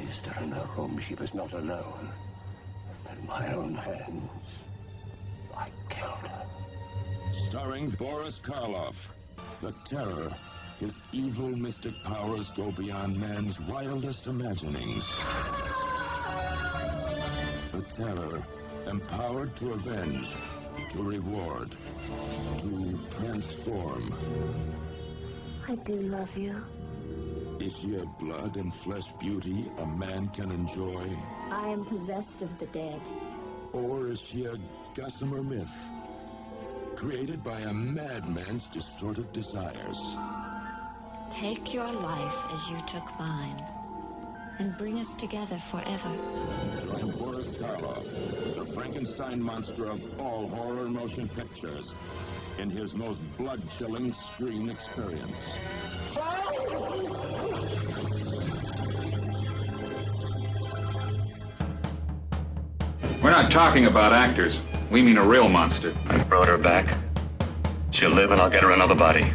placed her in her room, she was not alone. With my own hands, I killed her. Starring Boris Karloff, the Terror. His evil mystic powers go beyond man's wildest imaginings. The Terror, empowered to avenge, to reward, to transform. I do love you. Is she a blood and flesh beauty a man can enjoy? I am possessed of the dead. Or is she a gossamer myth, created by a madman's distorted desires? Take your life as you took mine, and bring us together forever. Join Boris Karloff, the Frankenstein monster of all horror motion pictures, in his most blood-chilling screen experience. We're not talking about actors. We mean a real monster. I brought her back. She'll live and I'll get her another body.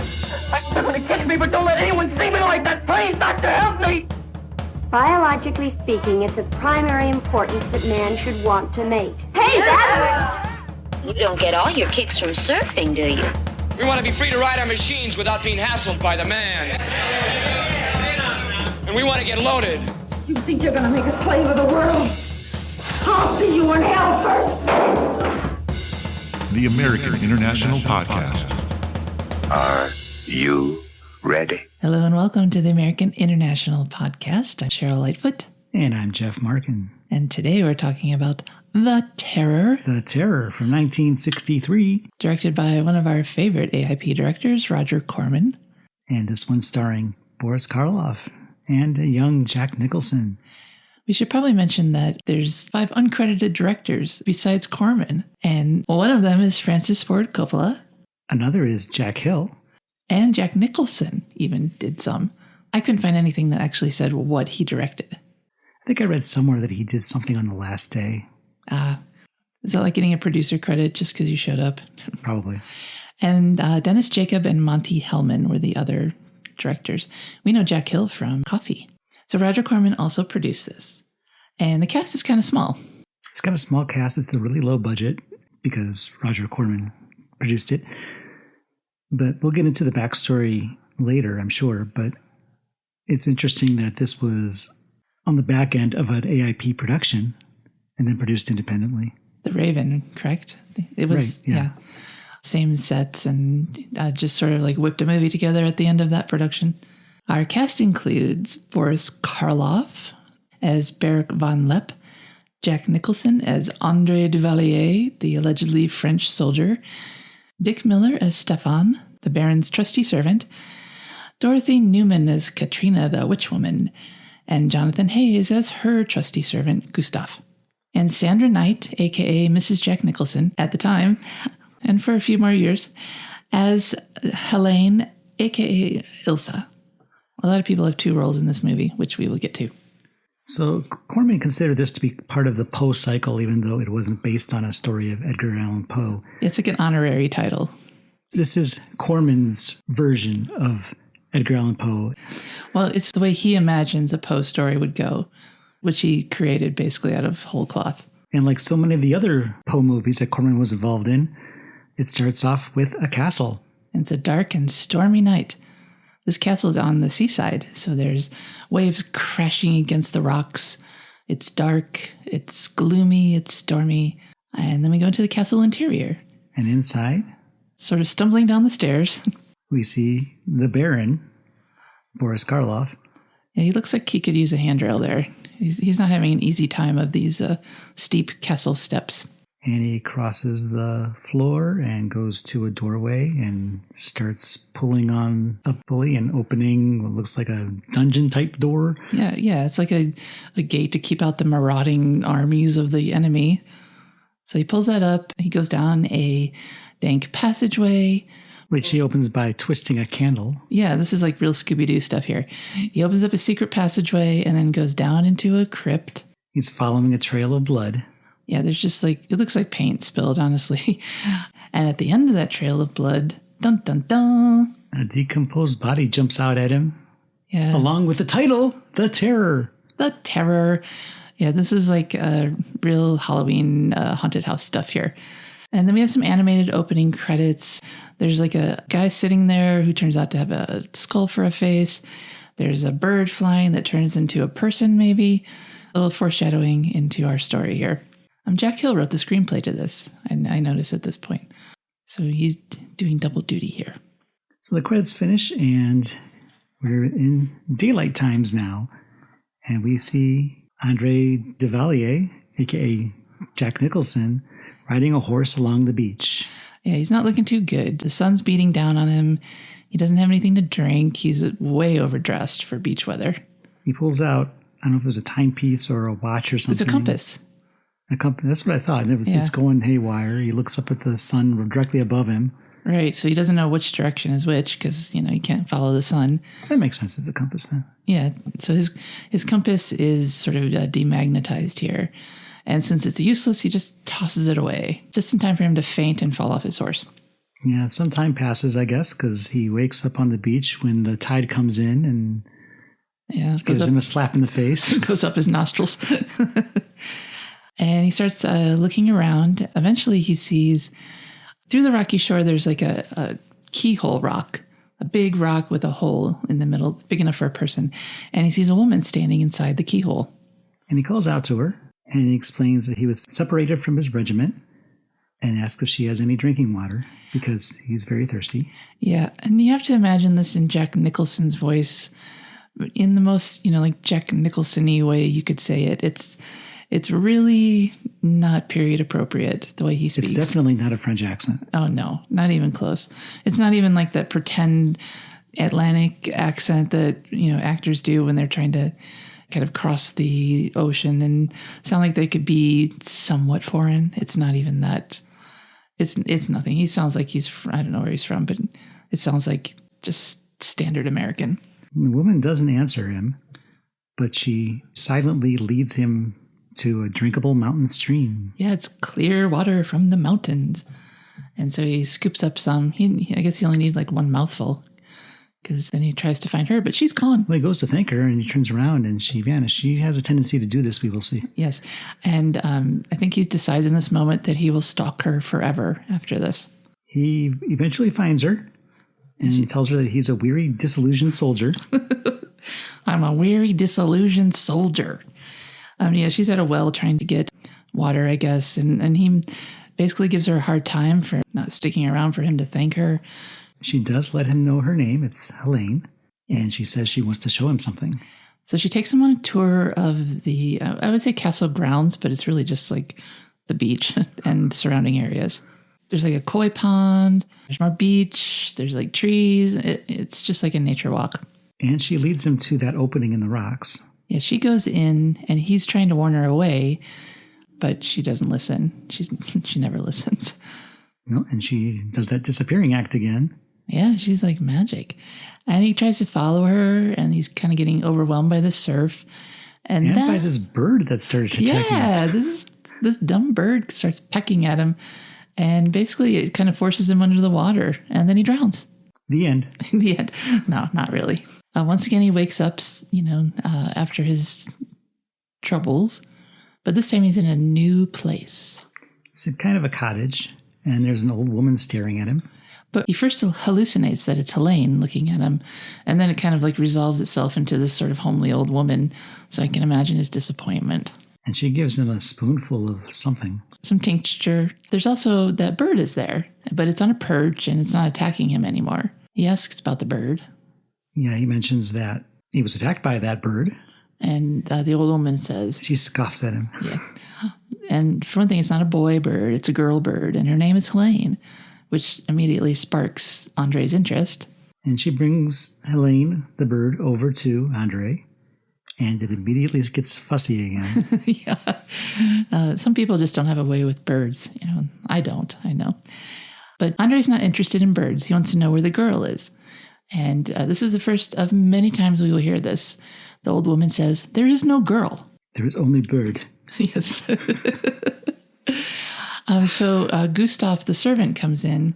They're gonna kiss me, but don't let anyone see me like that. Please, Doctor, help me! Biologically speaking, it's of primary importance that man should want to mate. Hey, that You don't get all your kicks from surfing, do you? We want to be free to ride our machines without being hassled by the man. And we want to get loaded. You think you're gonna make a slave of the world? I'll see you in hell first! The American International Podcast. Are you ready? Hello and welcome to the American International Podcast. I'm Cheryl Lightfoot. And I'm Jeff Markin. And today we're talking about The Terror. The Terror from 1963. Directed by one of our favorite AIP directors, Roger Corman. And this one starring Boris Karloff and a young Jack Nicholson. We should probably mention that there's 5 uncredited directors besides Corman. And one of them is Francis Ford Coppola. Another is Jack Hill. And Jack Nicholson even did some. I couldn't find anything that actually said what he directed. I think I read somewhere that he did something on The Last Day. Is that like getting a producer credit just because you showed up? Probably. And Dennis Jacob and Monty Hellman were the other directors. We know Jack Hill from Coffee. So Roger Corman also produced this. And the cast is kind of small. It's got a small cast. It's a really low budget because Roger Corman produced it. But we'll get into the backstory later, I'm sure. But it's interesting that this was on the back end of an AIP production and then produced independently. The Raven, correct? It was, right, yeah. Same sets and just sort of like whipped a movie together at the end of that production. Our cast includes Boris Karloff as Baron von Leppe, Jack Nicholson as André Duvalier, the allegedly French soldier, Dick Miller as Stefan, the Baron's trusty servant, Dorothy Neumann as Katrina, the witchwoman, and Jonathan Haze as her trusty servant, Gustaf. And Sandra Knight, a.k.a. Mrs. Jack Nicholson at the time, and for a few more years, as Helene, a.k.a. Ilsa. A lot of people have 2 roles in this movie, which we will get to. So Corman considered this to be part of the Poe cycle, even though it wasn't based on a story of Edgar Allan Poe. It's like an honorary title. This is Corman's version of Edgar Allan Poe. Well, it's the way he imagines a Poe story would go, which he created basically out of whole cloth. And like so many of the other Poe movies that Corman was involved in, it starts off with a castle. It's a dark and stormy night. This castle is on the seaside, so there's waves crashing against the rocks. It's dark, it's gloomy, it's stormy. And then we go into the castle interior. And inside, sort of stumbling down the stairs, we see the Baron, Boris Karloff. Yeah, he looks like he could use a handrail there. He's not having an easy time of these steep castle steps. And he crosses the floor and goes to a doorway and starts pulling on a pulley and opening what looks like a dungeon-type door. Yeah, it's like a gate to keep out the marauding armies of the enemy. So he pulls that up. He goes down a dank passageway. Which he opens by twisting a candle. Yeah, this is like real Scooby-Doo stuff here. He opens up a secret passageway and then goes down into a crypt. He's following a trail of blood. Yeah, there's just like, it looks like paint spilled, honestly. And at the end of that trail of blood, dun dun dun, a decomposed body jumps out at him. Yeah. Along with the title, The Terror. the terror. Yeah, this is like a real Halloween haunted house stuff here. And then we have some animated opening credits. There's like a guy sitting there who turns out to have a skull for a face. There's a bird flying that turns into a person, maybe. A little foreshadowing into our story here. Jack Hill wrote the screenplay to this, and I noticed at this point. So he's doing double duty here. So the credits finish, and we're in daylight times now. And we see André Duvalier, a.k.a. Jack Nicholson, riding a horse along the beach. Yeah, he's not looking too good. The sun's beating down on him. He doesn't have anything to drink. He's way overdressed for beach weather. He pulls out, I don't know if it was a timepiece or a watch or something. It's a compass. That's what I thought. It's going haywire. He looks up at the sun directly above him. Right, so he doesn't know which direction is which because, you can't follow the sun. That makes sense. It's a compass then. Yeah, so his compass is sort of demagnetized here. And since it's useless, he just tosses it away, just in time for him to faint and fall off his horse. Yeah, some time passes, I guess, because he wakes up on the beach when the tide comes in and gives him a slap in the face. Goes up his nostrils. And he starts looking around. Eventually, he sees through the rocky shore, there's like a keyhole rock, a big rock with a hole in the middle, big enough for a person. And he sees a woman standing inside the keyhole. And he calls out to her. And he explains that he was separated from his regiment and asks if she has any drinking water because he's very thirsty. Yeah, and you have to imagine this in Jack Nicholson's voice in the most, like Jack Nicholson-y way you could say it. It's really not period appropriate the way he speaks. It's definitely not a French accent. Oh, no, not even close. It's not even like that pretend Atlantic accent that, actors do when they're trying to kind of cross the ocean and sound like they could be somewhat foreign. It's not even that. It's nothing. He sounds like I don't know where he's from, but it sounds like just standard American. The woman doesn't answer him, but she silently leads him to a drinkable mountain stream. Yeah, it's clear water from the mountains. And so he scoops up some. I guess he only needs like one mouthful. Because then he tries to find her, but she's gone. Well, he goes to thank her, and he turns around, and she vanished. She has a tendency to do this, we will see. Yes. And I think he decides in this moment that he will stalk her forever after this. He eventually finds her, and tells her that he's a weary, disillusioned soldier. I'm a weary, disillusioned soldier. She's at a well trying to get water, I guess, and he basically gives her a hard time for not sticking around for him to thank her. She does let him know her name. It's Helene. And she says she wants to show him something. So she takes him on a tour of the, I would say castle grounds, but it's really just like the beach and surrounding areas. There's like a koi pond. There's more beach. There's like trees. It's just like a nature walk. And she leads him to that opening in the rocks. Yeah, she goes in and he's trying to warn her away, but she doesn't listen. She never listens. No, and she does that disappearing act again. Yeah, she's like magic. And he tries to follow her, and he's kind of getting overwhelmed by the surf. And by this bird that started attacking him. Yeah, this dumb bird starts pecking at him. And basically, it kind of forces him under the water, and then he drowns. The end. The end. No, not really. Once again, he wakes up, after his troubles. But this time he's in a new place. It's kind of a cottage, and there's an old woman staring at him. But he first hallucinates that it's Helene looking at him, and then it kind of like resolves itself into this sort of homely old woman. So I can imagine his disappointment. And she gives him a spoonful of something. Some tincture. There's also that bird is there, but it's on a perch and it's not attacking him anymore. He asks about the bird. Yeah, he mentions that he was attacked by that bird. And the old woman says... She scoffs at him. Yeah. And for one thing, it's not a boy bird, it's a girl bird, and her name is Helene, which immediately sparks Andre's interest. And she brings Helene, the bird, over to André, and it immediately gets fussy again. Yeah. Some people just don't have a way with birds. I don't, I know. But Andre's not interested in birds. He wants to know where the girl is. And this is the first of many times we will hear this. The old woman says, "There is no girl. There is only bird." Yes. So Gustaf, the servant, comes in.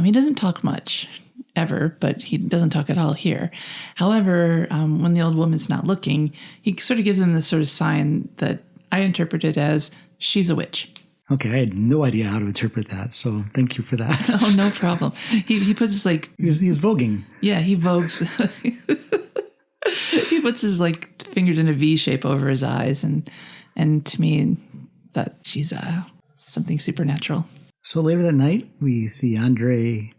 He doesn't talk much, ever, but he doesn't talk at all here. However, when the old woman's not looking, he sort of gives him this sort of sign that I interpreted as, she's a witch. Okay, I had no idea how to interpret that, so thank you for that. Oh, no problem. He puts his like... He's voguing. Yeah, he vogues. He puts his like fingers in a V shape over his eyes, and to me, that she's something supernatural. So later that night, we see André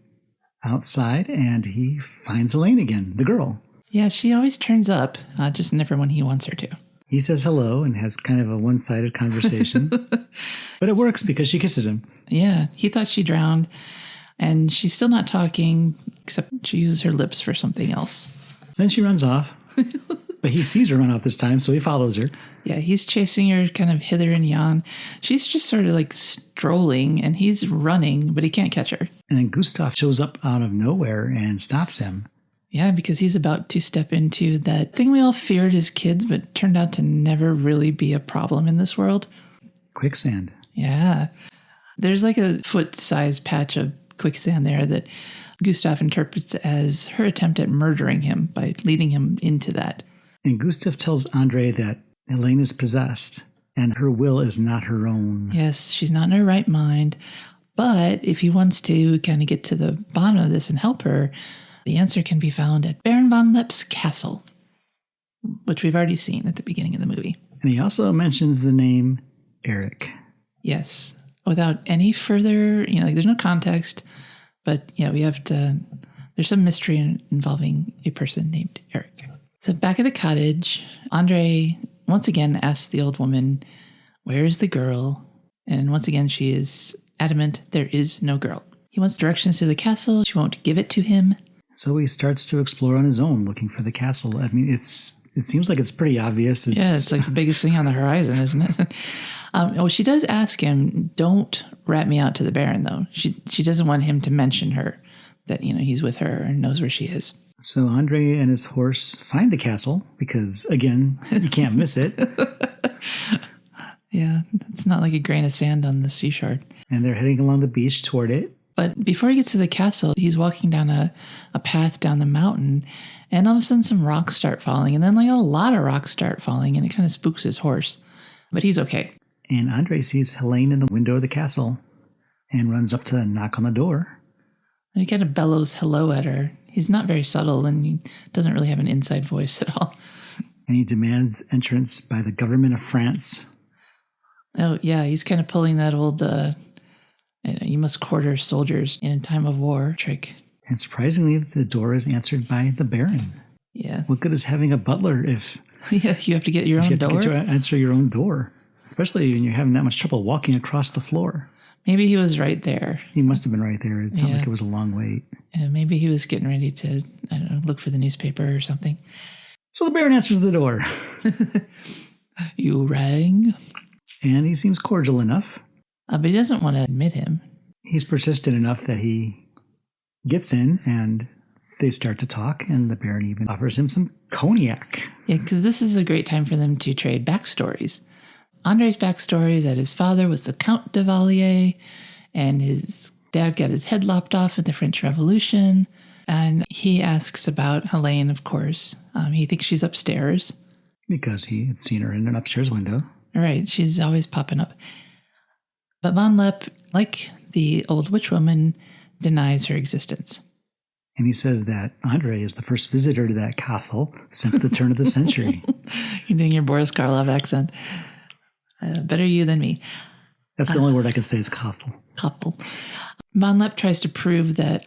outside, and he finds Helene again, the girl. Yeah, she always turns up, just never when he wants her to. He says hello and has kind of a one-sided conversation. But it works because she kisses him. Yeah, he thought she drowned, and she's still not talking, except she uses her lips for something else. Then she runs off. But he sees her run off this time, so he follows her. Yeah, he's chasing her kind of hither and yon. She's just sort of like strolling, and he's running, but he can't catch her. And then Gustaf shows up out of nowhere and stops him. Yeah, because he's about to step into that thing we all feared as kids, but turned out to never really be a problem in this world. Quicksand. Yeah. There's like a foot-sized patch of quicksand there that Gustaf interprets as her attempt at murdering him by leading him into that. And Gustaf tells André that Helene is possessed and her will is not her own. Yes, she's not in her right mind. But if he wants to kind of get to the bottom of this and help her, the answer can be found at Baron von Leppe's castle, which we've already seen at the beginning of the movie. And he also mentions the name Eric. Yes, without any further, like there's no context, but yeah, we have to, there's some mystery involving a person named Eric. So back at the cottage, André once again asks the old woman, where is the girl? And once again, she is adamant there is no girl. He wants directions to the castle. She won't give it to him. So he starts to explore on his own, looking for the castle. I mean, it seems like it's pretty obvious. It's like the biggest thing on the horizon, isn't it? She does ask him, don't rat me out to the Baron, though. She doesn't want him to mention her, that, he's with her and knows where she is. So André and his horse find the castle because, again, you can't miss it. Yeah, it's not like a grain of sand on the seashore. And they're heading along the beach toward it. But before he gets to the castle, he's walking down a path down the mountain, and all of a sudden some rocks start falling, and then like a lot of rocks start falling, and it kind of spooks his horse. But he's okay. And André sees Helene in the window of the castle and runs up to knock on the door. He kind of bellows hello at her. He's not very subtle, and he doesn't really have an inside voice at all. And he demands entrance by the government of France. Oh, yeah, he's kind of pulling that old... you must quarter soldiers in a time of war trick. And surprisingly, the door is answered by the Baron. Yeah. What good is having a butler if... Yeah, you have to get your own door? You have to answer your own door. Especially when you're having that much trouble walking across the floor. Maybe he was right there. He must have been right there. It sounded like it was a long wait. Maybe he was getting ready to, look for the newspaper or something. So the Baron answers the door. You rang? And he seems cordial enough. But he doesn't want to admit him. He's persistent enough that he gets in and they start to talk, and the Baron even offers him some cognac. Yeah, because this is a great time for them to trade backstories. André's backstory is that his father was the Count Duvalier, and his dad got his head lopped off in the French Revolution. And he asks about Helene, of course. He thinks she's upstairs. Because he had seen her in an upstairs window. Right, she's always popping up. But von Leppe, like the old witch woman, denies her existence. And he says that André is the first visitor to that castle since the turn of the century. You're doing your Boris Karloff accent. Better you than me. That's the only word I can say is castle. Castle. Von Leppe tries to prove that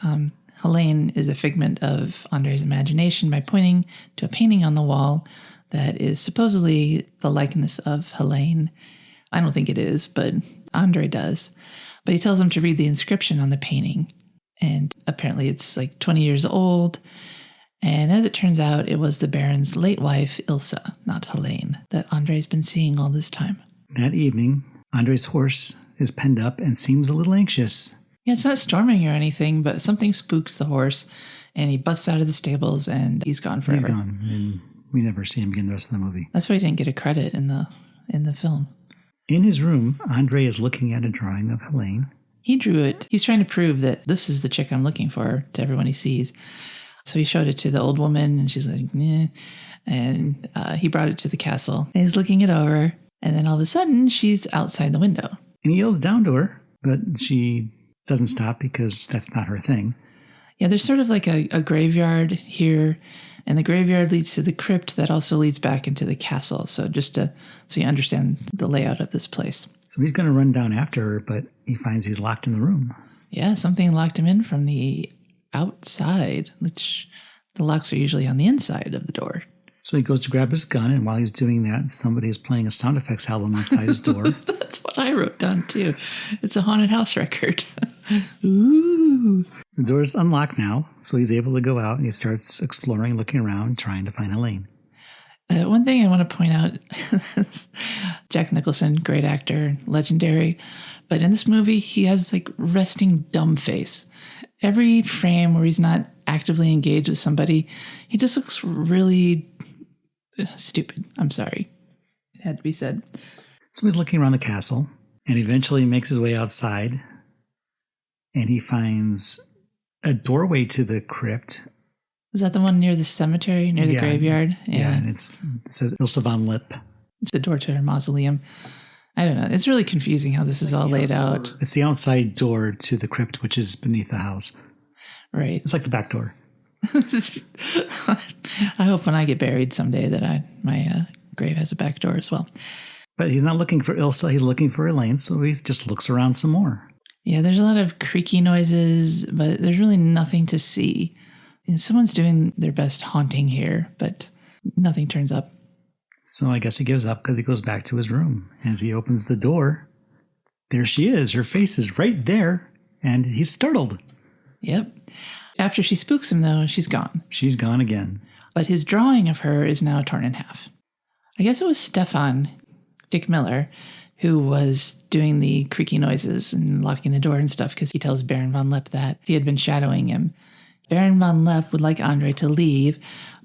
Helene is a figment of André's imagination by pointing to a painting on the wall that is supposedly the likeness of Helene. I don't think it is, but André does. But he tells him to read the inscription on the painting. And apparently it's like 20 years old. And as it turns out, it was the Baron's late wife, Ilsa, not Helene, that André's been seeing all this time. That evening, André's horse is penned up and seems a little anxious. Yeah, it's not storming or anything, but something spooks the horse, and he busts out of the stables, and he's gone forever. He's gone, and we never see him again the rest of the movie. That's why he didn't get a credit in the film. In his room, André is looking at a drawing of Helene. He drew it. He's trying to prove that this is the chick I'm looking for to everyone he sees. So he showed it to the old woman, and she's like, "Meh." And he brought it to the castle. And he's looking it over, and then all of a sudden, she's outside the window. And he yells down to her, but she doesn't stop because that's not her thing. Yeah, there's sort of like a graveyard here, and the graveyard leads to the crypt that also leads back into the castle. So so you understand the layout of this place. So he's going to run down after her, but he finds he's locked in the room. Yeah, something locked him in from the outside, which the locks are usually on the inside of the door. So he goes to grab his gun, and while he's doing that, somebody is playing a sound effects album inside his door. That's what I wrote down, too. It's a haunted house record. Ooh. The door is unlocked now, so he's able to go out, and he starts exploring, looking around, trying to find Helene. One thing I want to point out is Jack Nicholson, great actor, legendary. But in this movie, he has like resting dumb face. Every frame where he's not actively engaged with somebody, he just looks really stupid. I'm sorry. It had to be said. So he's looking around the castle and eventually makes his way outside, and he finds a doorway to the crypt. Is that the one near the cemetery, near the graveyard? Yeah, and it says Ilsa von Leppe. It's the door to her mausoleum. I don't know. It's really confusing how this is all laid out. It's the outside door to the crypt, which is beneath the house. Right. It's like the back door. I hope when I get buried someday that my grave has a back door as well. But he's not looking for Ilsa. He's looking for Helene, so he just looks around some more. Yeah, there's a lot of creaky noises, but there's really nothing to see. And someone's doing their best haunting here, but nothing turns up. So I guess he gives up because he goes back to his room. As he opens the door, there she is. Her face is right there, and he's startled. Yep. After she spooks him, though, she's gone. She's gone again. But his drawing of her is now torn in half. I guess it was Stefan, Dick Miller, who was doing the creaky noises and locking the door and stuff because he tells Baron von Leppe that he had been shadowing him. Baron von Leppe would like André to leave,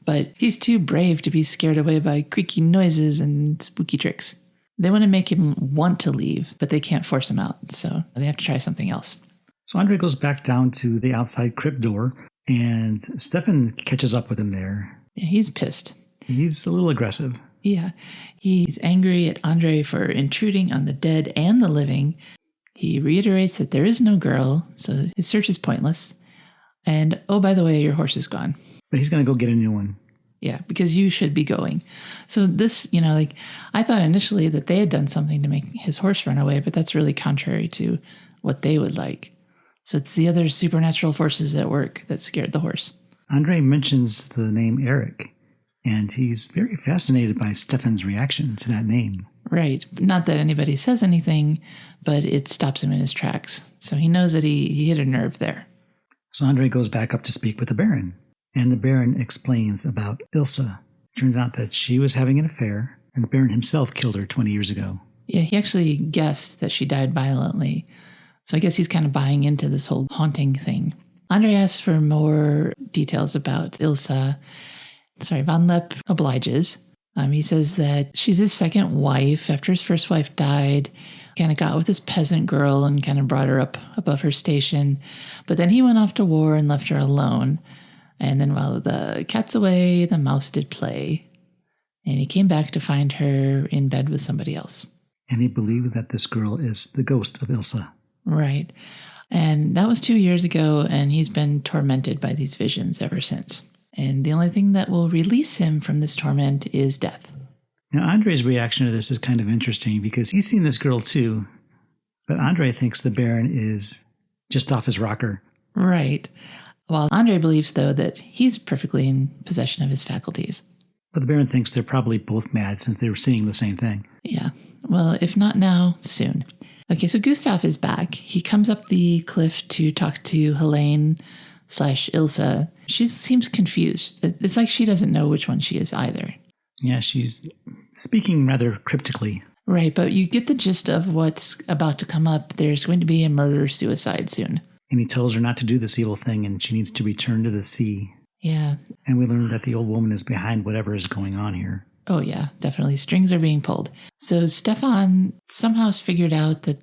but he's too brave to be scared away by creaky noises and spooky tricks. They want to make him want to leave, but they can't force him out, so they have to try something else. So André goes back down to the outside crypt door, and Stefan catches up with him there. Yeah, he's pissed. He's a little aggressive. Yeah, he's angry at André for intruding on the dead and the living. He reiterates that there is no girl, so his search is pointless. And, oh, by the way, your horse is gone. But he's going to go get a new one. Yeah, because you should be going. So this, I thought initially that they had done something to make his horse run away, but that's really contrary to what they would like. So it's the other supernatural forces at work that scared the horse. André mentions the name Eric, and he's very fascinated by Stefan's reaction to that name. Right. Not that anybody says anything, but it stops him in his tracks. So he knows that he hit a nerve there. So André goes back up to speak with the Baron, and the Baron explains about Ilsa. It turns out that she was having an affair, and the Baron himself killed her 20 years ago. Yeah, he actually guessed that she died violently. So I guess he's kind of buying into this whole haunting thing. André asks for more details about Ilsa. Von Leppe obliges. He says that she's his second wife after his first wife died. Kind of got with this peasant girl and kind of brought her up above her station. But then he went off to war and left her alone. And then while the cat's away, the mouse did play. And he came back to find her in bed with somebody else. And he believes that this girl is the ghost of Ilsa. Right. And that was 2 years ago, and he's been tormented by these visions ever since. And the only thing that will release him from this torment is death. Now, André's reaction to this is kind of interesting because he's seen this girl too, but André thinks the Baron is just off his rocker. Right. While André believes, though, that he's perfectly in possession of his faculties. But the Baron thinks they're probably both mad since they were seeing the same thing. Yeah. Well, if not now, soon. Okay, so Gustaf is back. He comes up the cliff to talk to Helene/Ilsa. She seems confused. It's like she doesn't know which one she is either. Yeah, she's speaking rather cryptically. Right, but you get the gist of what's about to come up. There's going to be a murder-suicide soon. And he tells her not to do this evil thing and she needs to return to the sea. Yeah. And we learn that the old woman is behind whatever is going on here. Oh, yeah, definitely. Strings are being pulled. So Stefan somehow has figured out that,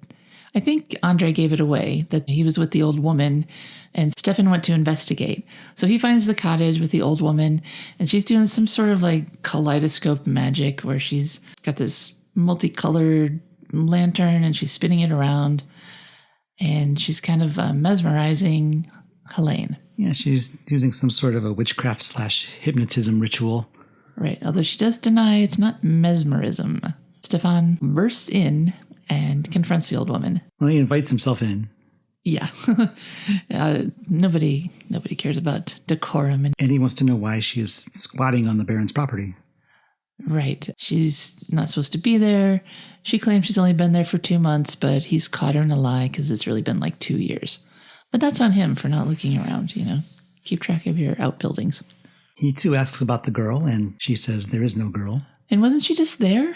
I think André gave it away, that he was with the old woman, and Stefan went to investigate. So he finds the cottage with the old woman, and she's doing some sort of like kaleidoscope magic where she's got this multicolored lantern and she's spinning it around, and she's kind of mesmerizing Helene. Yeah, she's using some sort of a witchcraft / hypnotism ritual. Right, although she does deny it's not mesmerism. Stefan bursts in and confronts the old woman. Well, he invites himself in. Yeah. Nobody cares about decorum. And he wants to know why she is squatting on the Baron's property. Right. She's not supposed to be there. She claims she's only been there for 2 months, but he's caught her in a lie because it's really been like 2 years. But that's on him for not looking around, you know. Keep track of your outbuildings. He too asks about the girl, and she says there is no girl. And wasn't she just there?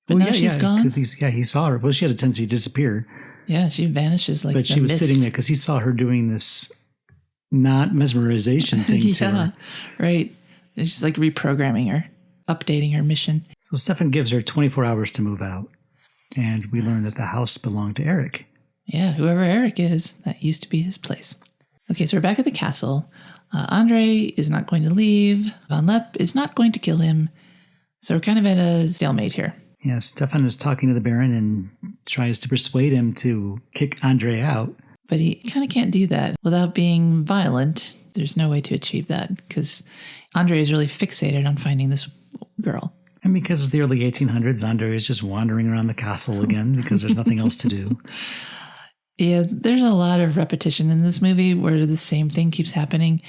But now she's gone? Because he saw her. Well, she has a tendency to disappear. Yeah, she vanishes like But she was sitting there because he saw her doing this not mesmerization thing to her. Right. And she's like reprogramming her, updating her mission. So Stefan gives her 24 hours to move out. And we learn that the house belonged to Eric. Yeah, whoever Eric is, that used to be his place. Okay, so we're back at the castle. André is not going to leave. Von Leppe is not going to kill him. So we're kind of at a stalemate here. Yeah, Stefan is talking to the Baron and tries to persuade him to kick André out. But he kind of can't do that without being violent. There's no way to achieve that because André is really fixated on finding this girl. And because it's the early 1800s, André is just wandering around the castle again because there's nothing else to do. Yeah, there's a lot of repetition in this movie where the same thing keeps happening.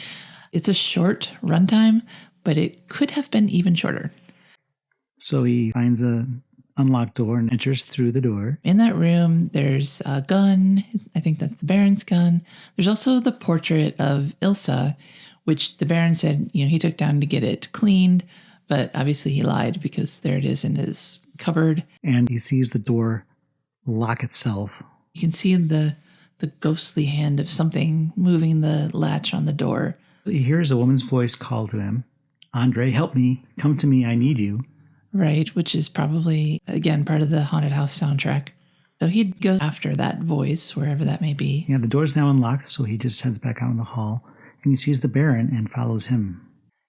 It's a short runtime, but it could have been even shorter. So he finds an unlocked door and enters through the door. In that room, there's a gun. I think that's the Baron's gun. There's also the portrait of Ilsa, which the Baron said, you know, he took down to get it cleaned, but obviously he lied because there it is in his cupboard. And he sees the door lock itself. You can see the ghostly hand of something moving the latch on the door. He hears a woman's voice call to him, André, help me. Come to me. I need you. Right, which is probably, again, part of the Haunted House soundtrack. So he'd go after that voice, wherever that may be. Yeah, the door's now unlocked, so he just heads back out in the hall, and he sees the Baron and follows him.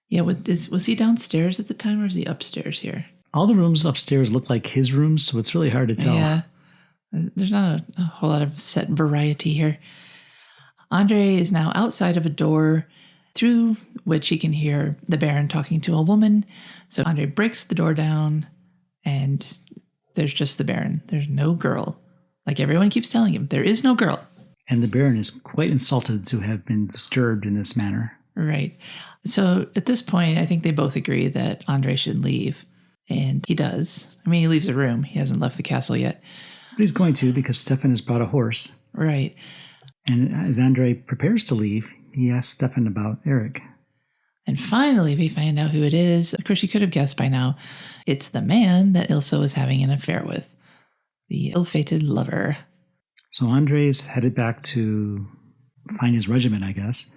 Yeah, was he downstairs at the time, or is he upstairs here? All the rooms upstairs look like his rooms, so it's really hard to tell. Yeah, there's not a whole lot of set variety here. André is now outside of a door through which he can hear the Baron talking to a woman. So André breaks the door down, and there's just the Baron. There's no girl. Like everyone keeps telling him, there is no girl. And the Baron is quite insulted to have been disturbed in this manner. Right. So at this point, I think they both agree that André should leave. And he does. I mean, he leaves the room. He hasn't left the castle yet. But he's going to because Stefan has brought a horse. Right. And as André prepares to leave, he asks Stefan about Eric. And finally, we find out who it is. Of course, you could have guessed by now. It's the man that Ilsa was having an affair with. The ill-fated lover. So André's headed back to find his regiment, I guess.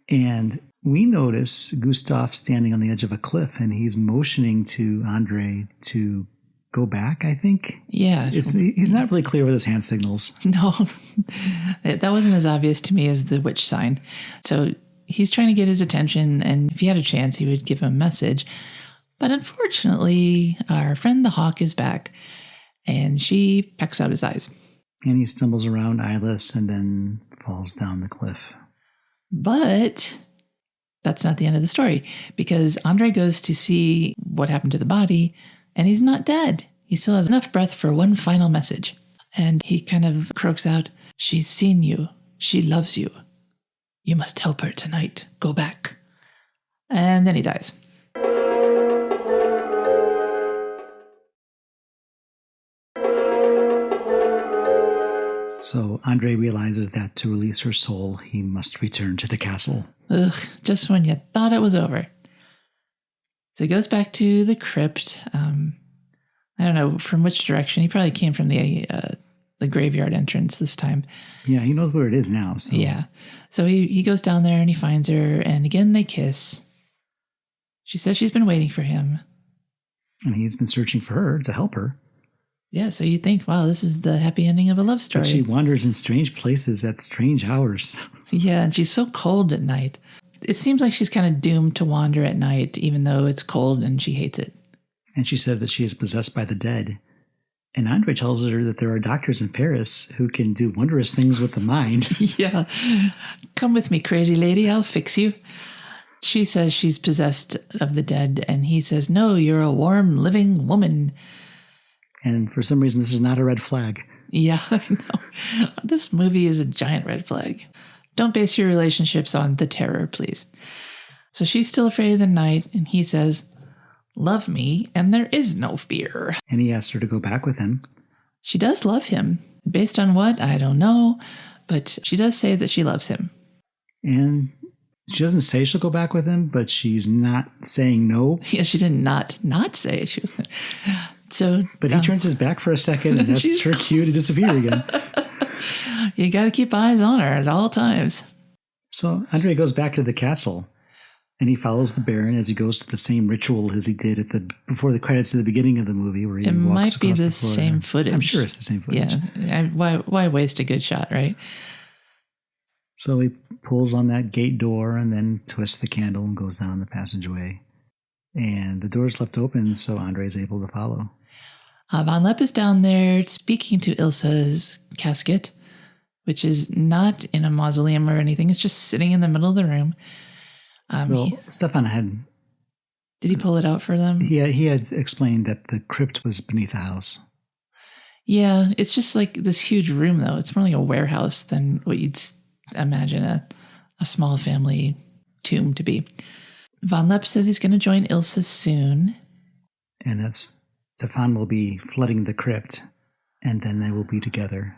And we notice Gustaf standing on the edge of a cliff, and he's motioning to André to go back, I think. Yeah. He's not really clear with his hand signals. No, that wasn't as obvious to me as the witch sign. So he's trying to get his attention, and if he had a chance, he would give him a message. But unfortunately, our friend the hawk is back, and she pecks out his eyes. And he stumbles around eyeless and then falls down the cliff. But that's not the end of the story, because André goes to see what happened to the body, and he's not dead. He still has enough breath for one final message. And he kind of croaks out, "She's seen you. She loves you. You must help her tonight. Go back." And then he dies. So André realizes that to release her soul, he must return to the castle. Ugh, just when you thought it was over. So he goes back to the crypt. I don't know from which direction. He probably came from the graveyard entrance this time. Yeah, he knows where it is now. So. Yeah. So he goes down there and he finds her, and again they kiss. She says she's been waiting for him. And he's been searching for her to help her. Yeah, so you think, wow, this is the happy ending of a love story. But she wanders in strange places at strange hours. Yeah, and she's so cold at night. It seems like she's kind of doomed to wander at night, even though it's cold and she hates it. And she says that she is possessed by the dead. And André tells her that there are doctors in Paris who can do wondrous things with the mind. Yeah. Come with me, crazy lady. I'll fix you. She says she's possessed of the dead, and he says, no, you're a warm, living woman. And for some reason, this is not a red flag. Yeah, I know. This movie is a giant red flag. Don't base your relationships on the terror, please. So she's still afraid of the night, and he says, love me, and there is no fear. And he asks her to go back with him. She does love him. Based on what? I don't know. But she does say that she loves him. And she doesn't say she'll go back with him, but she's not saying no. Yeah, she did not say she was going to. But he turns his back for a second, and that's her cue to disappear again. You got to keep eyes on her at all times. So André goes back to the castle, and he follows the Baron as he goes to the same ritual as he did before the credits at the beginning of the movie, where he walks across the floor. It might be the same footage. I'm sure it's the same footage. Yeah. Why waste a good shot, right? So he pulls on that gate door and then twists the candle and goes down the passageway. And the door's left open, so André's able to follow. Von Leppe is down there speaking to Ilsa's casket, which is not in a mausoleum or anything. It's just sitting in the middle of the room. Stefan had... Did he pull it out for them? Yeah, he had explained that the crypt was beneath the house. Yeah, it's just like this huge room, though. It's more like a warehouse than what you'd imagine a small family tomb to be. Von Leppe says he's going to join Ilsa soon. And that Stefan will be flooding the crypt, and then they will be together.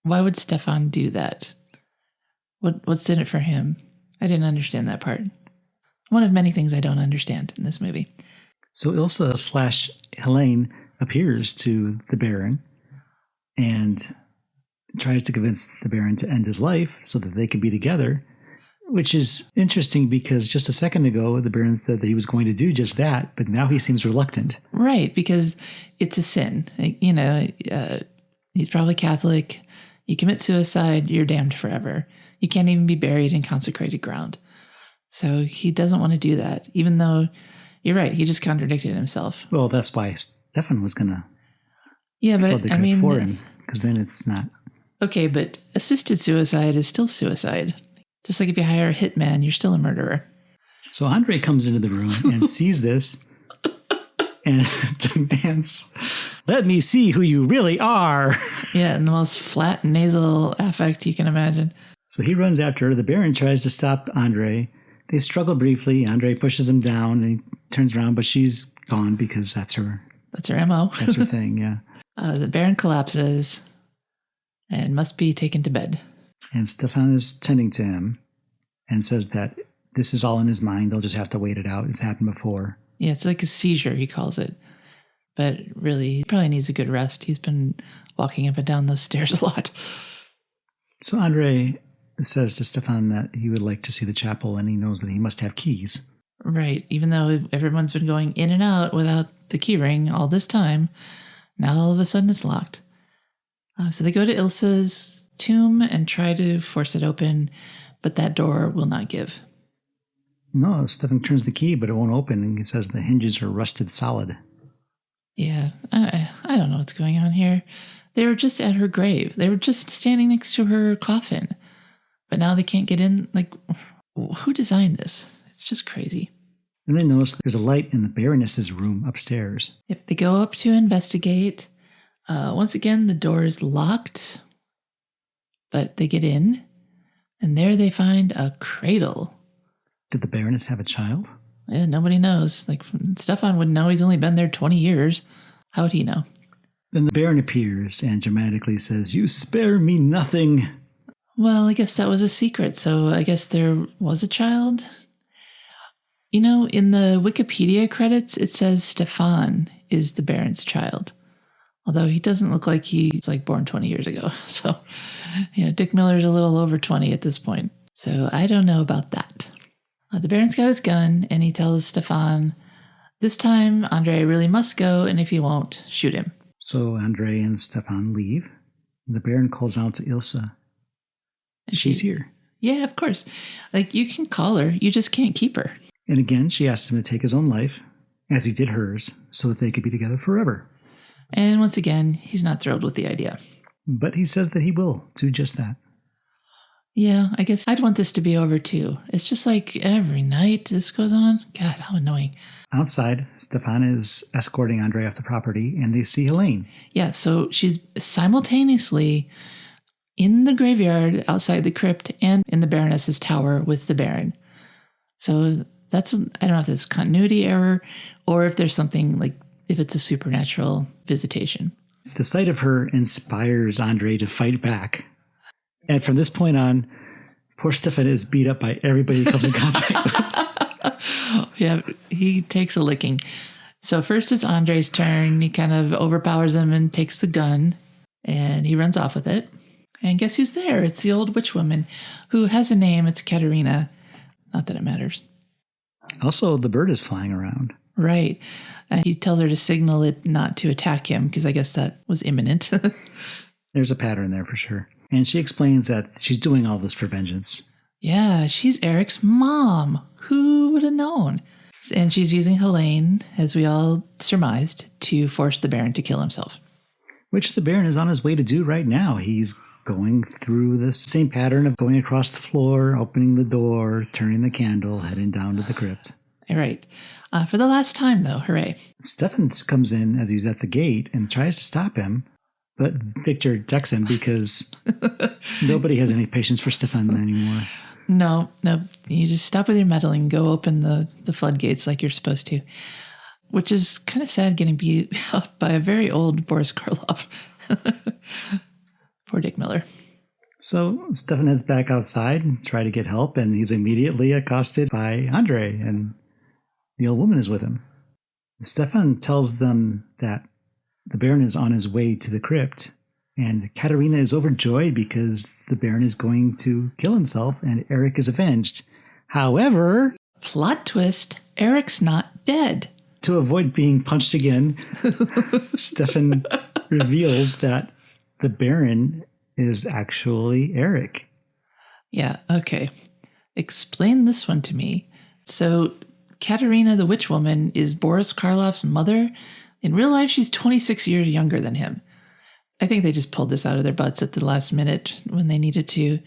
Why would Stefan do that? What's in it for him? I didn't understand that part. One of many things I don't understand in this movie. So Ilsa / Helene appears to the Baron and tries to convince the Baron to end his life so that they can be together, which is interesting because just a second ago, the Baron said that he was going to do just that, but now he seems reluctant. Right, because it's a sin. He's probably Catholic. You commit suicide, you're damned forever. You can't even be buried in consecrated ground. So he doesn't want to do that, even though you're right, he just contradicted himself. Well, that's why Stefan was going to flood the crypt for him, because then it's not. Okay, but assisted suicide is still suicide. Just like if you hire a hitman, you're still a murderer. So André comes into the room and sees this and demands, let me see who you really are. Yeah, in the most flat nasal affect you can imagine. So he runs after her. The Baron tries to stop André. They struggle briefly. André pushes him down and he turns around, but she's gone because that's her. That's her MO. That's her thing, yeah. The Baron collapses and must be taken to bed. And Stefan is tending to him and says that this is all in his mind. They'll just have to wait it out. It's happened before. Yeah, it's like a seizure, he calls it. But really, he probably needs a good rest. He's been walking up and down those stairs a lot. So André says to Stefan that he would like to see the chapel, and he knows that he must have keys. Right. Even though everyone's been going in and out without the key ring all this time, now all of a sudden it's locked. So they go to Ilsa's tomb and try to force it open, but that door will not give. No, Stefan turns the key, but it won't open, and he says the hinges are rusted solid. Yeah, I don't know what's going on here. They were just at her grave. They were just standing next to her coffin. But now they can't get in. Like, who designed this? It's just crazy. And they notice there's a light in the Baroness's room upstairs. Yep, they go up to investigate. Once again, the door is locked. But they get in, and there they find a cradle. Did the Baroness have a child? Yeah, nobody knows. Like, Stefan wouldn't know. He's only been there 20 years. How would he know? Then the Baron appears and dramatically says, "You spare me nothing." Well, I guess that was a secret, so I guess there was a child. You know, in the Wikipedia credits, it says Stefan is the Baron's child. Although he doesn't look like he's born 20 years ago. So, Dick Miller's a little over 20 at this point. So I don't know about that. The Baron's got his gun, and he tells Stefan This time, André really must go, and if he won't, shoot him. So André and Stefan leave. The Baron calls out to Ilsa. She's here. Yeah, of course. Like, you can call her, you just can't keep her. And again, she asked him to take his own life, as he did hers, so that they could be together forever. And once again, he's not thrilled with the idea. But he says that he will do just that. Yeah, I guess I'd want this to be over too. It's just like every night this goes on. God, how annoying. Outside, Stefan is escorting André off the property, and they see Helene. Yeah, so she's simultaneously in the graveyard outside the crypt and in the Baroness's tower with the Baron. So that's, I don't know if it's a continuity error or if there's something like, if it's a supernatural visitation. The sight of her inspires André to fight back. And from this point on, poor Stefan is beat up by everybody he comes in contact with. Yeah, he takes a licking. So first it's Andre's turn. He kind of overpowers him and takes the gun, and he runs off with it. And guess who's there? It's the old witch woman who has a name. It's Katrina. Not that it matters. Also, the bird is flying around. Right. And he tells her to signal it not to attack him because I guess that was imminent. There's a pattern there for sure. And she explains that she's doing all this for vengeance. Yeah, she's Eric's mom. Who would have known? And she's using Helene, as we all surmised, to force the Baron to kill himself. Which the Baron is on his way to do right now. He's going through the same pattern of going across the floor, opening the door, turning the candle, heading down to the crypt. Right. For the last time, though. Hooray. Stefan comes in as he's at the gate and tries to stop him. But Victor decks him because nobody has any patience for Stefan anymore. No. You just stop with your meddling, go open the floodgates like you're supposed to. Which is kind of sad getting beat up by a very old Boris Karloff. Poor Dick Miller. So Stefan heads back outside and try to get help, and he's immediately accosted by André, and the old woman is with him. Stefan tells them that the Baron is on his way to the crypt, and Katrina is overjoyed because the Baron is going to kill himself and Eric is avenged. However... Plot twist, Eric's not dead. To avoid being punched again, Stefan reveals that the Baron is actually Eric. Yeah, okay. Explain this one to me. So, Katrina, the witch woman, is Boris Karloff's mother. In real life, she's 26 years younger than him. I think they just pulled this out of their butts at the last minute when they needed to.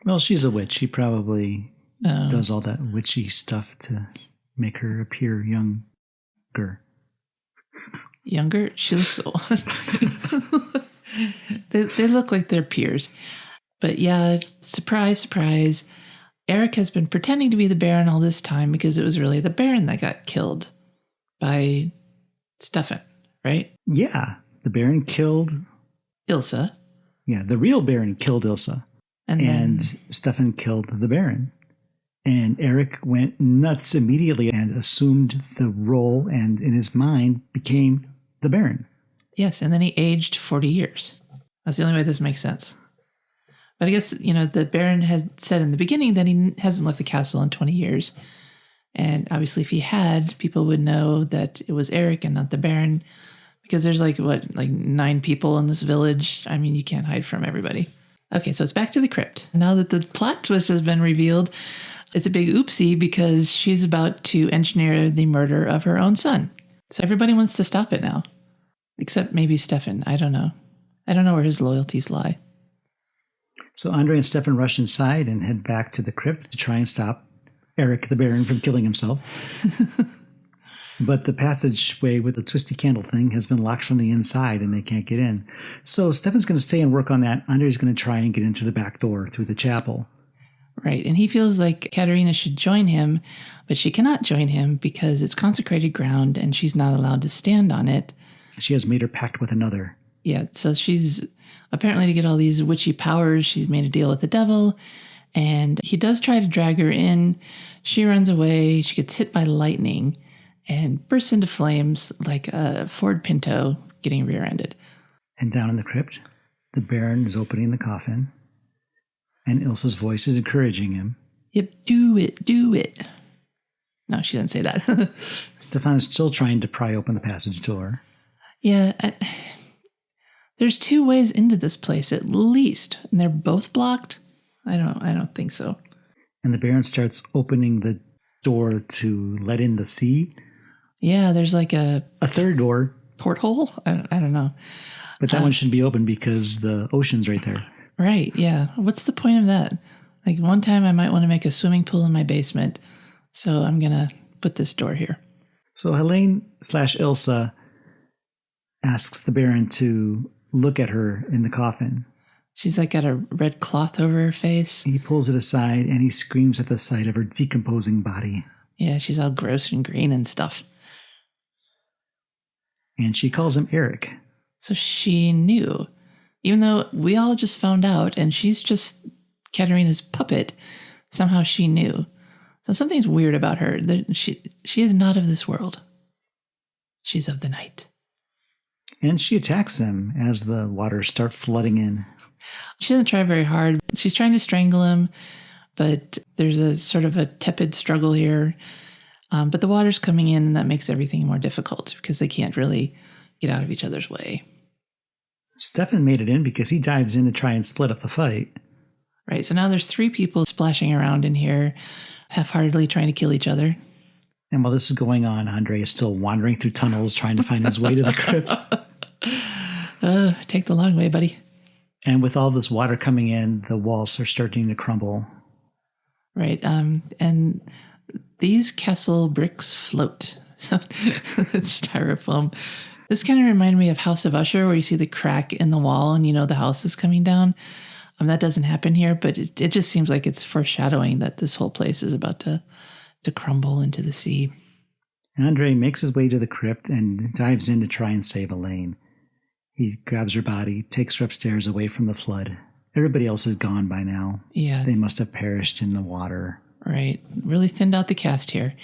Well, she's a witch. She probably does all that witchy stuff to make her appear younger. Younger? She looks old. They look like they're peers. But yeah, surprise, surprise. Eric has been pretending to be the Baron all this time because it was really the Baron that got killed by Stefan, right? Yeah, the Baron killed... Ilsa. Yeah, the real Baron killed Ilsa. And Stefan killed the Baron. And Eric went nuts immediately and assumed the role and in his mind became the Baron. Yes, and then he aged 40 years. That's the only way this makes sense. But I guess, the Baron had said in the beginning that he hasn't left the castle in 20 years. And obviously if he had, people would know that it was Eric and not the Baron. Because there's 9 people in this village. I mean, you can't hide from everybody. Okay, so it's back to the crypt. Now that the plot twist has been revealed, it's a big oopsie because she's about to engineer the murder of her own son. So everybody wants to stop it now. Except maybe Stefan. I don't know. I don't know where his loyalties lie. So André and Stefan rush inside and head back to the crypt to try and stop Eric the Baron from killing himself. But the passageway with the twisty candle thing has been locked from the inside and they can't get in. So Stefan's going to stay and work on that. Andre's going to try and get in through the back door through the chapel. Right, and he feels like Katrina should join him, but she cannot join him because it's consecrated ground and she's not allowed to stand on it. She has made her pact with another. Yeah, so she's apparently to get all these witchy powers, she's made a deal with the devil, and he does try to drag her in. She runs away, she gets hit by lightning, and bursts into flames like a Ford Pinto getting rear-ended. And down in the crypt, the Baron is opening the coffin, and Ilsa's voice is encouraging him. Yep, do it. No, she didn't say that. Stefan is still trying to pry open the passage door. Yeah. There's 2 ways into this place at least, and they're both blocked. I don't think so. And the Baron starts opening the door to let in the sea. Yeah, there's like a third door. Porthole? I don't know. But that one shouldn't be open because the ocean's right there. Right, yeah. What's the point of that? Like one time I might want to make a swimming pool in my basement, so I'm going to put this door here. So Helene/Ilsa asks the Baron to look at her in the coffin. She's like got a red cloth over her face. He pulls it aside and he screams at the sight of her decomposing body. Yeah, she's all gross and green and stuff. And she calls him Eric. So she knew. Even though we all just found out and she's just Katrina's puppet, somehow she knew. So something's weird about her. She is not of this world. She's of the night. And she attacks him as the waters start flooding in. She doesn't try very hard. She's trying to strangle him, but there's a sort of a tepid struggle here. But the water's coming in, and that makes everything more difficult because they can't really get out of each other's way. Stefan made it in because he dives in to try and split up the fight. Right, so now there's 3 people splashing around in here, half-heartedly trying to kill each other. And while this is going on, André is still wandering through tunnels trying to find his way to the crypt. Take the long way, buddy. And with all this water coming in, the walls are starting to crumble. Right, and these castle bricks float. So it's styrofoam. This kind of reminded me of House of Usher, where you see the crack in the wall and you know the house is coming down. That doesn't happen here, but it just seems like it's foreshadowing that this whole place is about to crumble into the sea. André makes his way to the crypt and dives in to try and save Helene. He grabs her body, takes her upstairs away from the flood. Everybody else is gone by now. Yeah. They must have perished in the water. Right. Really thinned out the cast here.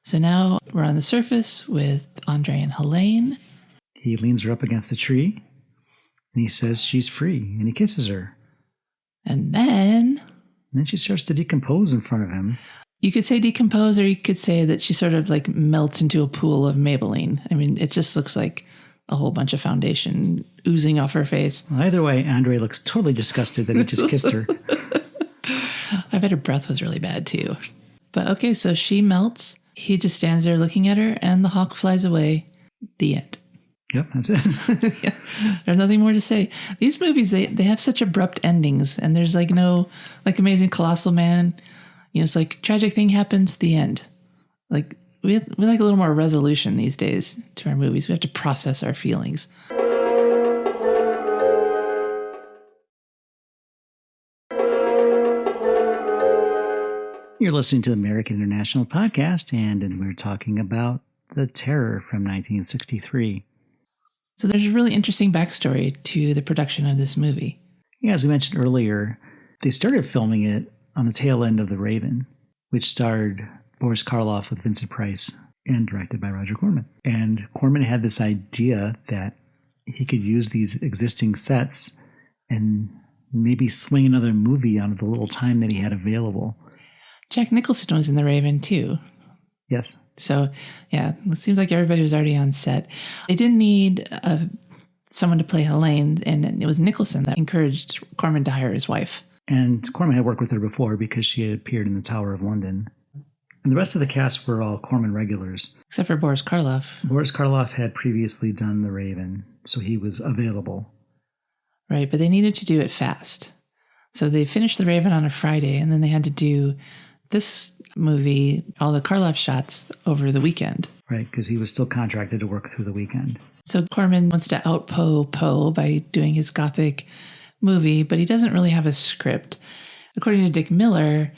So now we're on the surface with André and Helene. He leans her up against a tree, and he says she's free, and he kisses her. And then she starts to decompose in front of him. You could say decompose, or you could say that she sort of like melts into a pool of Maybelline. I mean, it just looks like a whole bunch of foundation oozing off her face. Well, either way, André looks totally disgusted that he just kissed her. I bet her breath was really bad too. But okay, so she melts. He just stands there looking at her, and the hawk flies away. The end. Yep, that's it. Yeah, there's nothing more to say. These movies, they have such abrupt endings, and there's like no, like Amazing Colossal Man, you know, it's like tragic thing happens, the end. Like we like a little more resolution these days to our movies. We have to process our feelings. You're listening to the American International Podcast, and we're talking about The Terror from 1963. So there's a really interesting backstory to the production of this movie. Yeah, as we mentioned earlier, they started filming it on the tail end of The Raven, which starred Boris Karloff with Vincent Price and directed by Roger Corman. And Corman had this idea that he could use these existing sets and maybe swing another movie out of the little time that he had available. Jack Nicholson was in The Raven too. Yes. So, yeah, it seems like everybody was already on set. They didn't need someone to play Helene, and it was Nicholson that encouraged Corman to hire his wife. And Corman had worked with her before because she had appeared in the Tower of London. And the rest of the cast were all Corman regulars. Except for Boris Karloff. Boris Karloff had previously done The Raven, so he was available. Right, but they needed to do it fast. So they finished The Raven on a Friday, and then they had to do this movie, all the Karloff shots, over the weekend. Right, because he was still contracted to work through the weekend. So Corman wants to out-Poe by doing his gothic movie, but he doesn't really have a script. According to Dick Miller,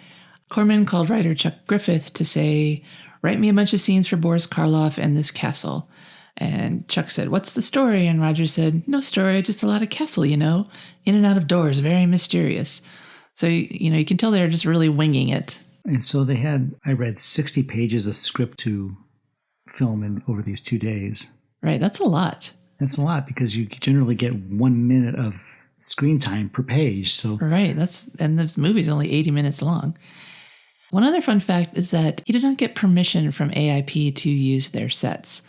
Corman called writer Chuck Griffith to say, write me a bunch of scenes for Boris Karloff and this castle. And Chuck said, what's the story? And Roger said, no story, just a lot of castle, you know, in and out of doors, very mysterious. So, you know, you can tell they're just really winging it. And so they had, I read 60 pages of script to film over these 2 days. Right, that's a lot. That's a lot because you generally get 1 minute of screen time per page. So right, and the movie's only 80 minutes long. One other fun fact is that he did not get permission from AIP to use their sets.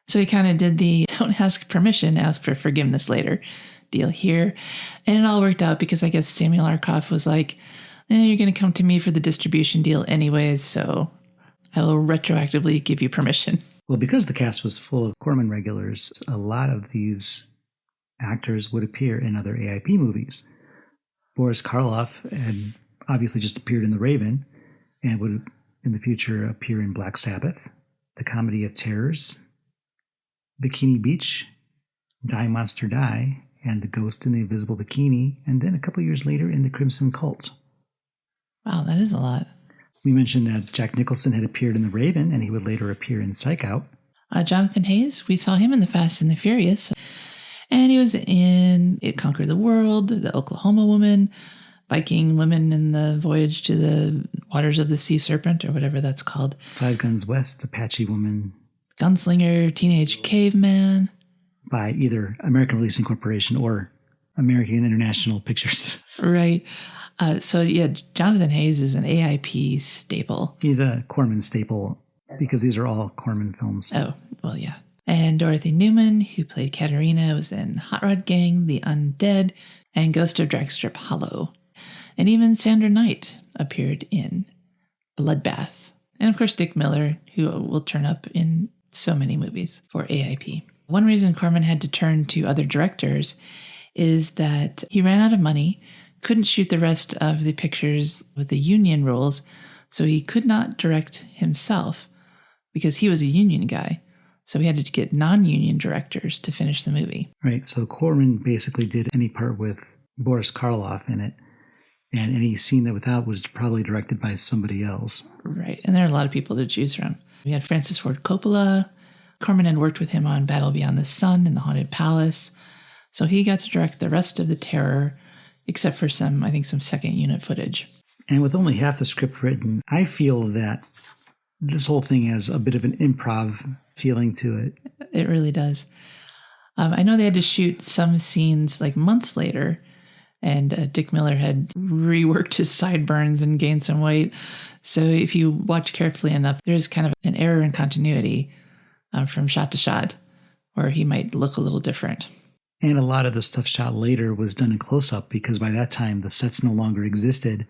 So he kind of did the don't ask permission, ask for forgiveness later deal here. And it all worked out because I guess Samuel Arkoff was like, you're going to come to me for the distribution deal anyways, so I will retroactively give you permission. Well, because the cast was full of Corman regulars, a lot of these actors would appear in other AIP movies. Boris Karloff had obviously just appeared in The Raven and would in the future appear in Black Sabbath, The Comedy of Terrors, Bikini Beach, Die Monster Die, and The Ghost in the Invisible Bikini, and then a couple years later in The Crimson Cult. Wow, that is a lot. We mentioned that Jack Nicholson had appeared in The Raven, and he would later appear in Psych Out. Jonathan Haze, we saw him in The Fast and the Furious, and he was in It Conquered the World, The Oklahoma Woman, Viking Women in the Voyage to the Waters of the Sea Serpent, or whatever that's called. 5 Guns West, Apache Woman. Gunslinger, Teenage Caveman. By either American Releasing Corporation or American International Pictures. Right. So Jonathan Haze is an AIP staple. He's a Corman staple because these are all Corman films. Oh, well, yeah. And Dorothy Neumann, who played Katrina, was in Hot Rod Gang, The Undead, and Ghost of Dragstrip Hollow. And even Sandra Knight appeared in Bloodbath. And of course, Dick Miller, who will turn up in so many movies for AIP. One reason Corman had to turn to other directors is that he ran out of money, couldn't shoot the rest of the pictures with the union rules, so he could not direct himself because he was a union guy. So he had to get non-union directors to finish the movie. Right, so Corman basically did any part with Boris Karloff in it, and any scene that without was probably directed by somebody else. Right, and there are a lot of people to choose from. We had Francis Ford Coppola. Corman had worked with him on Battle Beyond the Sun and The Haunted Palace. So he got to direct the rest of The Terror, except for some second unit footage. And with only half the script written, I feel that this whole thing has a bit of an improv feeling to it. It really does. I know they had to shoot some scenes like months later, and Dick Miller had reworked his sideburns and gained some weight. So if you watch carefully enough, there's kind of an error in continuity from shot to shot, where he might look a little different. And a lot of the stuff shot later was done in close-up because by that time the sets no longer existed.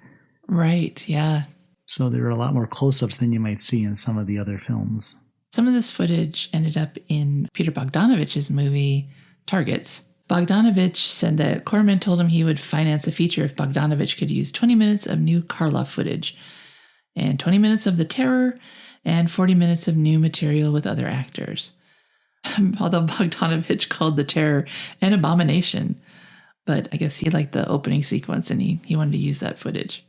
Right, yeah. So there were a lot more close-ups than you might see in some of the other films. Some of this footage ended up in Peter Bogdanovich's movie, Targets. Bogdanovich said that Corman told him he would finance a feature if Bogdanovich could use 20 minutes of new Karloff footage, and 20 minutes of The Terror, and 40 minutes of new material with other actors. Although Bogdanovich called The Terror an abomination, but I guess he liked the opening sequence and he wanted to use that footage.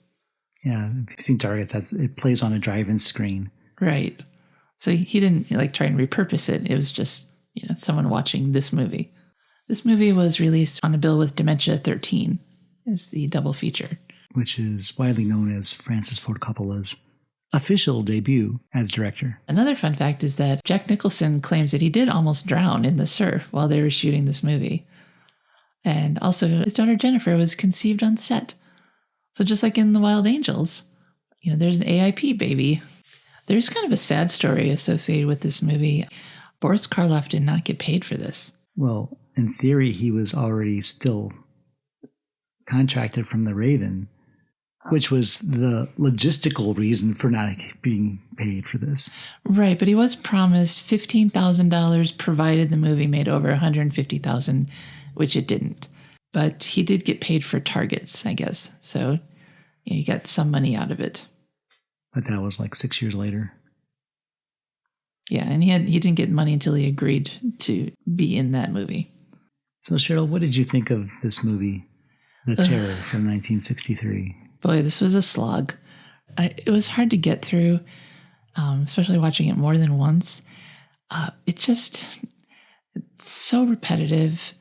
Yeah, if you've seen Targets, it plays on a drive-in screen. Right. So he didn't try and repurpose it. It was just, someone watching this movie. This movie was released on a bill with Dementia 13 as the double feature. Which is widely known as Francis Ford Coppola's official debut as director. Another fun fact is that Jack Nicholson claims that he did almost drown in the surf while they were shooting this movie. And also his daughter Jennifer was conceived on set. So just like in The Wild Angels, there's an AIP baby. There's kind of a sad story associated with this movie. Boris Karloff did not get paid for this. Well, in theory, he was already still contracted from The Raven, which was the logistical reason for not being paid for this. Right, but he was promised $15,000 provided the movie made over $150,000, which it didn't. But he did get paid for Targets, I guess. So you got some money out of it. But that was like 6 years later. Yeah, and he didn't get money until he agreed to be in that movie. So Cheryl, what did you think of this movie, The Terror from 1963? Boy, this was a slog. It was hard to get through, especially watching it more than once. It's so repetitive.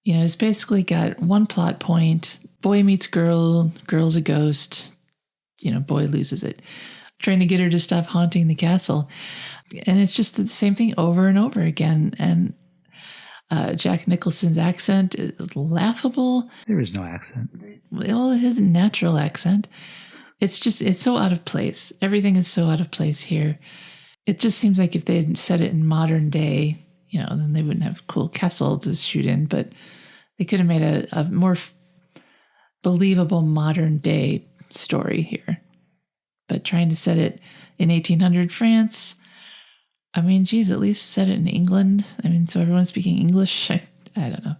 It's basically got one plot point. Boy meets girl, girl's a ghost. Boy loses it. Trying to get her to stop haunting the castle. And it's just the same thing over and over again. And Jack Nicholson's accent is laughable. There is no accent. Well, his natural accent. It's so out of place. Everything is so out of place here. It just seems like if they had set it in modern day, then they wouldn't have cool castle to shoot in, but they could have made a more believable modern day story here. But trying to set it in 1800 France, I mean, geez, at least set it in England. I mean, so everyone's speaking English. I don't know.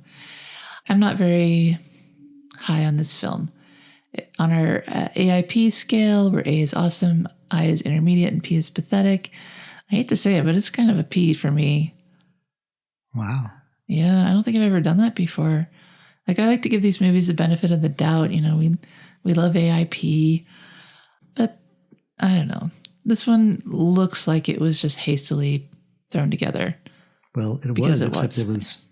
I'm not very high on this film. On our AIP scale, where A is awesome, I is intermediate, and P is pathetic. I hate to say it, but it's kind of a P for me. Wow. Yeah, I don't think I've ever done that before. Like, I like to give these movies the benefit of the doubt. We love AIP, but I don't know. This one looks like it was just hastily thrown together. Well, it was, except it was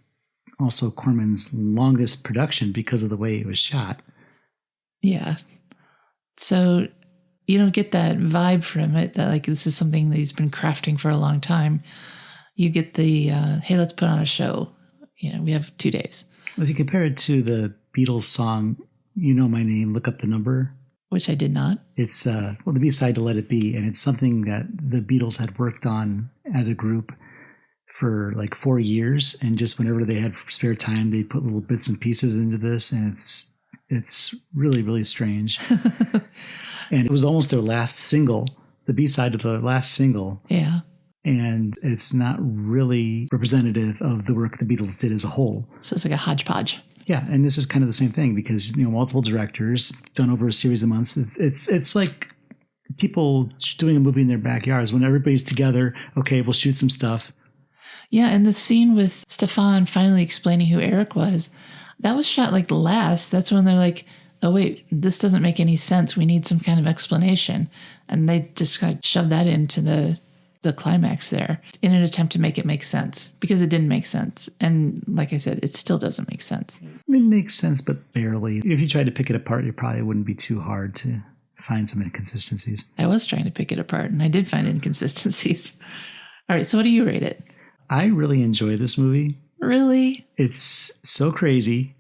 also Corman's longest production because of the way it was shot. Yeah. So you don't get that vibe from it that like this is something that he's been crafting for a long time. You get the, hey, let's put on a show. We have 2 days. Well, if you compare it to the Beatles song, You Know My Name, Look Up the Number. Which I did not. It's, the B-side to Let It Be. And it's something that the Beatles had worked on as a group for like 4 years. And just whenever they had spare time, they put little bits and pieces into this. And it's really, really strange. And it was almost their last single, the B-side to the last single. Yeah. And it's not really representative of the work the Beatles did as a whole. So it's like a hodgepodge. Yeah, and this is kind of the same thing because, multiple directors done over a series of months. It's like people doing a movie in their backyards when everybody's together. Okay, we'll shoot some stuff. Yeah, and the scene with Stefan finally explaining who Eric was, that was shot like last. That's when they're like, oh, wait, this doesn't make any sense. We need some kind of explanation. And they just kind of shoved that into the climax there in an attempt to make it make sense because it didn't make sense. And like I said, it still doesn't make sense. It makes sense, but barely. If you tried to pick it apart, it probably wouldn't be too hard to find some inconsistencies. I was trying to pick it apart and I did find inconsistencies. All right, so what do you rate it? I really enjoy this movie. Really? It's so crazy.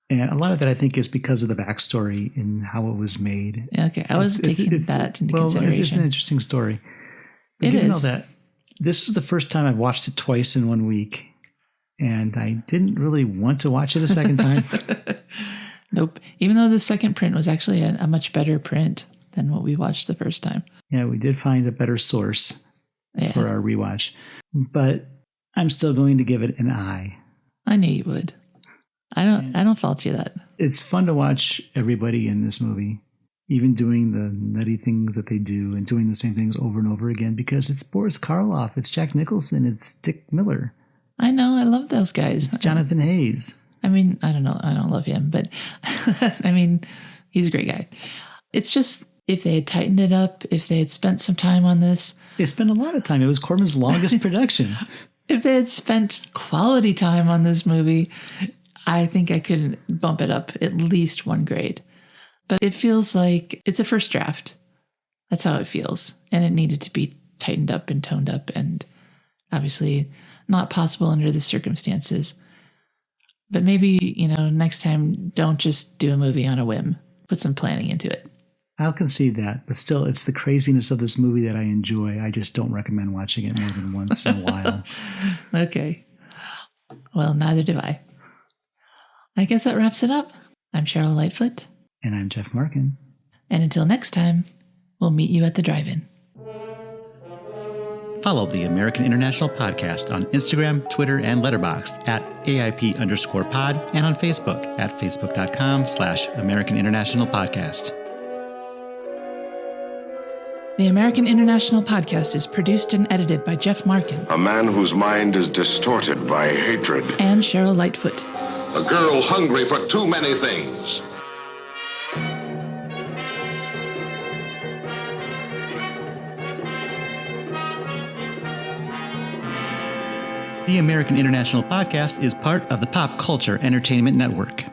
And a lot of that, I think, is because of the backstory and how it was made. Okay, I was taking that into consideration. It's an interesting story. It is. Know that this is the first time I've watched it twice in 1 week, and I didn't really want to watch it a second time. Nope. Even though the second print was actually a much better print than what we watched the first time. Yeah, we did find a better source for our rewatch. But I'm still going to give it an I. I knew you would. I don't fault you that. It's fun to watch everybody in this movie, even doing the nutty things that they do and doing the same things over and over again because it's Boris Karloff, it's Jack Nicholson, it's Dick Miller. I know, I love those guys. It's Jonathan Haze. I mean, I don't know, I don't love him, but I mean, he's a great guy. It's just if they had tightened it up, if they had spent some time on this. They spent a lot of time. It was Corman's longest production. If they had spent quality time on this movie, I think I could bump it up at least 1 grade. But it feels like it's a first draft. That's how it feels. And it needed to be tightened up and toned up and obviously not possible under the circumstances. But maybe, next time, don't just do a movie on a whim. Put some planning into it. I'll concede that. But still, it's the craziness of this movie that I enjoy. I just don't recommend watching it more than once in a while. Okay. Well, neither do I. I guess that wraps it up. I'm Cheryl Lightfoot. And I'm Jeff Markin. And until next time, we'll meet you at the drive-in. Follow the American International Podcast on Instagram, Twitter, and Letterboxd at AIP_pod and on Facebook at facebook.com/American International Podcast. The American International Podcast is produced and edited by Jeff Markin. A man whose mind is distorted by hatred. And Cheryl Lightfoot. A girl hungry for too many things. The American International Podcast is part of the Pop Culture Entertainment Network.